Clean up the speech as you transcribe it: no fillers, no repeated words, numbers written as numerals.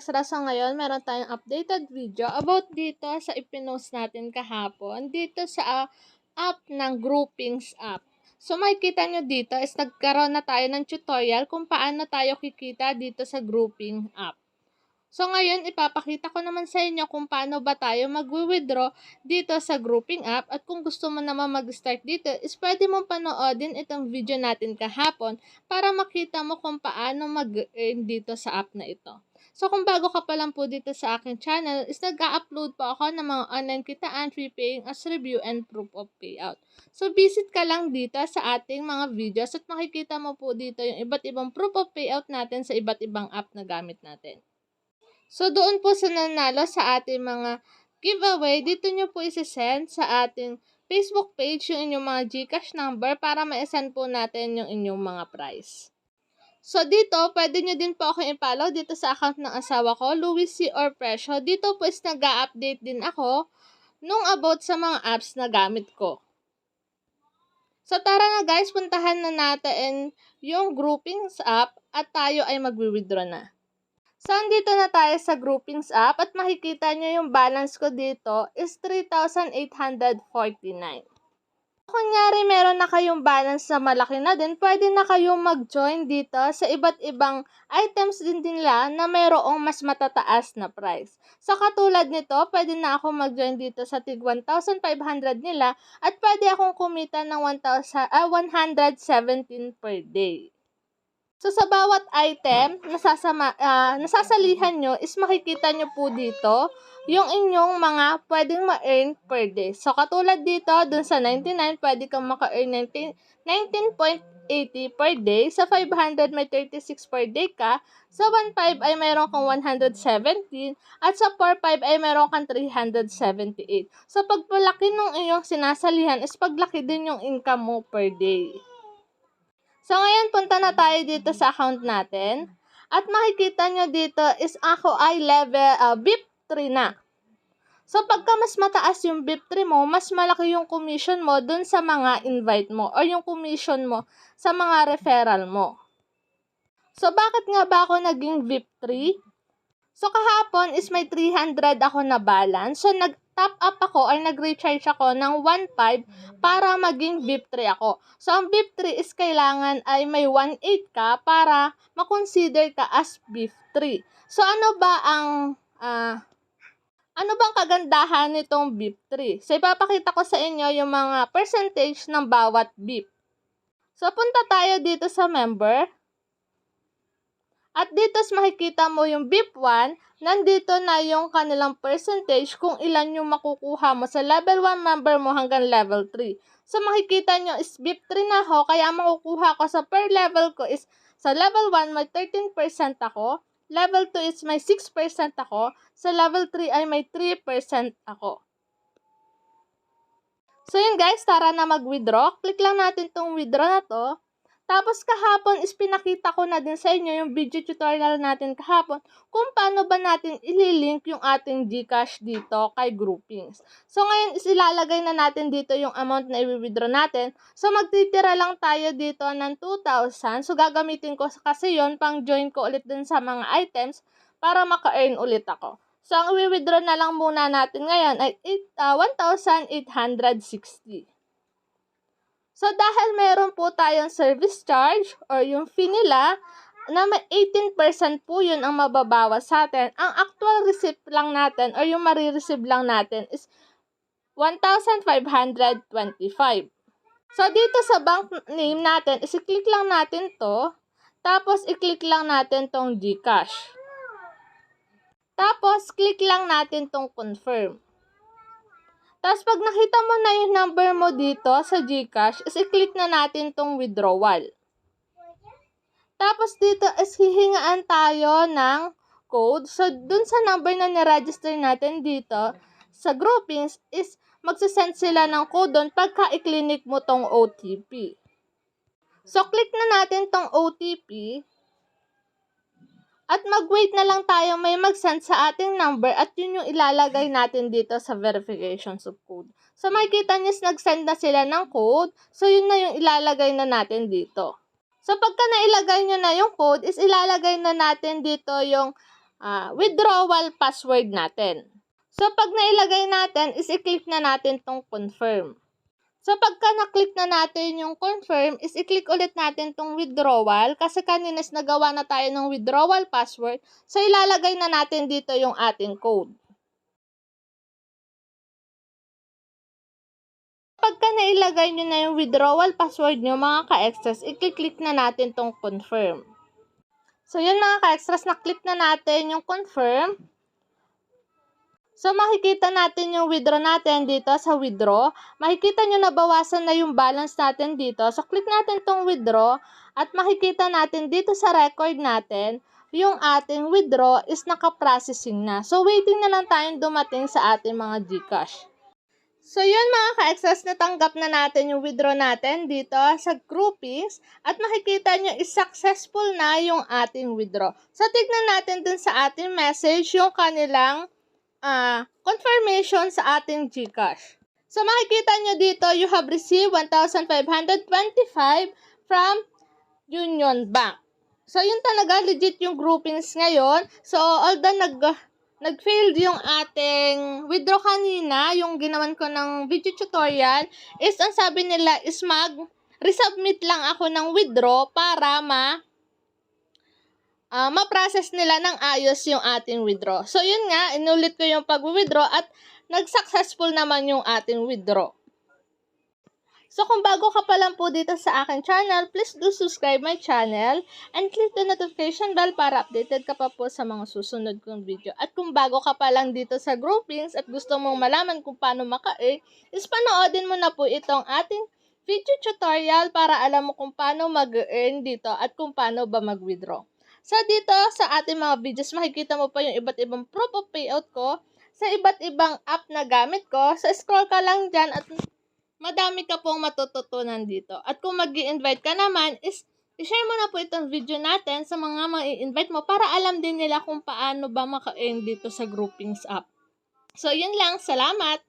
extra. So ngayon, meron tayong updated video about dito sa ipinost natin kahapon dito sa app ng Groupings app. So makikita nyo dito is nagkaroon na tayo ng tutorial kung paano tayo kikita dito sa Grouping app. So ngayon, ipapakita ko naman sa inyo kung paano ba tayo mag-withdraw dito sa Grouping app, at kung gusto mo naman mag-start dito is pwede mong panoodin itong video natin kahapon para makita mo kung paano mag-earn dito sa app na ito. So kung bago ka pa lang po dito sa aking channel is nag-a-upload po ako ng mga online kitaan, free paying as review and proof of payout. So visit ka lang dito sa ating mga videos at makikita mo po dito yung iba't ibang proof of payout natin sa iba't ibang app na gamit natin. So, doon po sa nanalo sa ating mga giveaway, dito nyo po isi-send sa ating Facebook page yung inyong mga GCash number para ma-send po natin yung inyong mga prize. So, dito, pwede nyo din po ako i-follow dito sa account ng asawa ko, Louis C. Orpresio. Dito po is nag-a-update din ako nung about sa mga apps na gamit ko. So, tara na guys, puntahan na natin yung Groupings app at tayo ay mag-withdraw na. So, andito na tayo sa Groupings app at makikita nyo yung balance ko dito is 3,849. Kunyari, meron na kayong balance na malaki na din, pwede na kayong mag-join dito sa iba't ibang items din nila na mayroong mas matataas na price. So, katulad nito, pwede na ako mag-join dito sa tig 1,500 nila at pwede akong kumita ng 117 per day. So, sa bawat item nasasalihan nyo is makikita nyo po dito yung inyong mga pwedeng ma-earn per day. So, katulad dito, dun sa 99, pwede kang maka-earn 19.80 per day. Sa 500, may 36 per day ka. Sa 1.5 ay mayroon kang 117. At sa 4.5 ay mayroon kang 378. So, pagpalaki ng iyong sinasalihan is paglaki din yung income mo per day. So, ngayon, punta na tayo dito sa account natin. At makikita nyo dito is ako ay level VIP 3 na. So, pagka mas mataas yung VIP 3 mo, mas malaki yung commission mo dun sa mga invite mo or yung commission mo sa mga referral mo. So, bakit nga ba ako naging VIP 3? So, kahapon is may 300 ako na balance. So, nag-top up ako or nag-recharge ako ng 1.5 para maging VIP 3 ako. So, ang VIP 3 is kailangan ay may 1.8 ka para makonsider ka as VIP 3. So, ano bang kagandahan nitong VIP 3? So, ipapakita ko sa inyo yung mga percentage ng bawat VIP. So, punta tayo dito sa member. At dito makikita mo yung VIP 1, nandito na yung kanilang percentage kung ilan yung makukuha mo sa level 1 member mo hanggang level 3. So makikita nyo is VIP 3 na ako, kaya makukuha ko sa per level ko is sa level 1 may 13% ako, level 2 is may 6% ako, sa level 3 ay may 3% ako. So yun guys, tara na mag-withdraw. Click lang natin tong withdraw na to. Tapos kahapon is pinakita ko na din sa inyo yung video tutorial natin kahapon kung paano ba natin ililink yung ating GCash dito kay Groupings. So ngayon is ilalagay na natin dito yung amount na i-withdraw natin. So magtitira lang tayo dito ng 2,000. So gagamitin ko kasi yon pang join ko ulit dun sa mga items para maka-earn ulit ako. So ang i-withdraw na lang muna natin ngayon ay 1,860. So, dahil meron po tayong service charge or yung fee nila na may 18% po yun ang mababawas sa atin, ang actual receipt lang natin or yung marireceive lang natin is 1,525. So, dito sa bank name natin, i-click lang natin to, tapos i-click lang natin tong GCash. Tapos, click lang natin tong confirm. Tapos, pag nakita mo na yung number mo dito sa GCash, is i-click na natin tong withdrawal. Tapos, dito is hihingaan tayo ng code. So, dun sa number na niregister natin dito sa Groupings is magsasend sila ng code dun pagka i-click mo tong OTP. So, click na natin tong OTP. At mag-wait na lang tayo may mag-send sa ating number at yun yung ilalagay natin dito sa verification subcode. So makikita nyo nag-send na sila ng code. So yun na yung ilalagay na natin dito. So pagka nailagay nyo na yung code is ilalagay na natin dito yung withdrawal password natin. So, pag nailagay natin, is i-click na natin tong confirm. So, pagka na-click na natin yung confirm, is i-click ulit natin tong withdrawal kasi kanina is nagawa na tayo ng withdrawal password. So, ilalagay na natin dito yung ating code. Pagka nailagay nyo na yung withdrawal password nyo, mga ka-extras, i-click na natin tong confirm. So, yun mga ka-extras, na-click na natin yung confirm. So, makikita natin yung withdraw natin dito sa withdraw. Makikita nyo na bawasan na yung balance natin dito. So, click natin tong withdraw at makikita natin dito sa record natin, yung ating withdraw is naka-processing na. So, waiting na lang tayong dumating sa ating mga GCash. So, yun mga ka-extras, natanggap na natin yung withdraw natin dito sa groupings at makikita nyo is successful na yung ating withdraw. So, tignan natin dun sa ating message yung kanilang confirmation sa ating GCash. So, makikita nyo dito, you have received 1,525 from Union Bank. So, yun talaga, legit yung groupings ngayon. So, although nag-failed yung ating withdraw kanina, yung ginawan ko ng video tutorial, is ang sabi nila is resubmit lang ako ng withdraw para ma-process nila ng ayos yung ating withdraw. So, yun nga, inulit ko yung pag-withdraw at nag-successful naman yung ating withdraw. So, kung bago ka pa lang po dito sa aking channel, please do subscribe my channel and click the notification bell para updated ka pa po sa mga susunod kong video. At kung bago ka pa lang dito sa groupings at gusto mong malaman kung paano maka-earn, is panoodin mo na po itong ating video tutorial para alam mo kung paano mag-earn dito at kung paano ba mag-withdraw. So, dito sa ating mga videos, makikita mo pa yung iba't ibang proof of payout ko sa iba't ibang app na gamit ko. So, scroll ka lang dyan at madami ka pong matututunan dito. At kung mag-i-invite ka naman, is i-share mo na po itong video natin sa mga ma-i-invite mo para alam din nila kung paano ba maka-earn dito sa groupings app. So, yun lang. Salamat!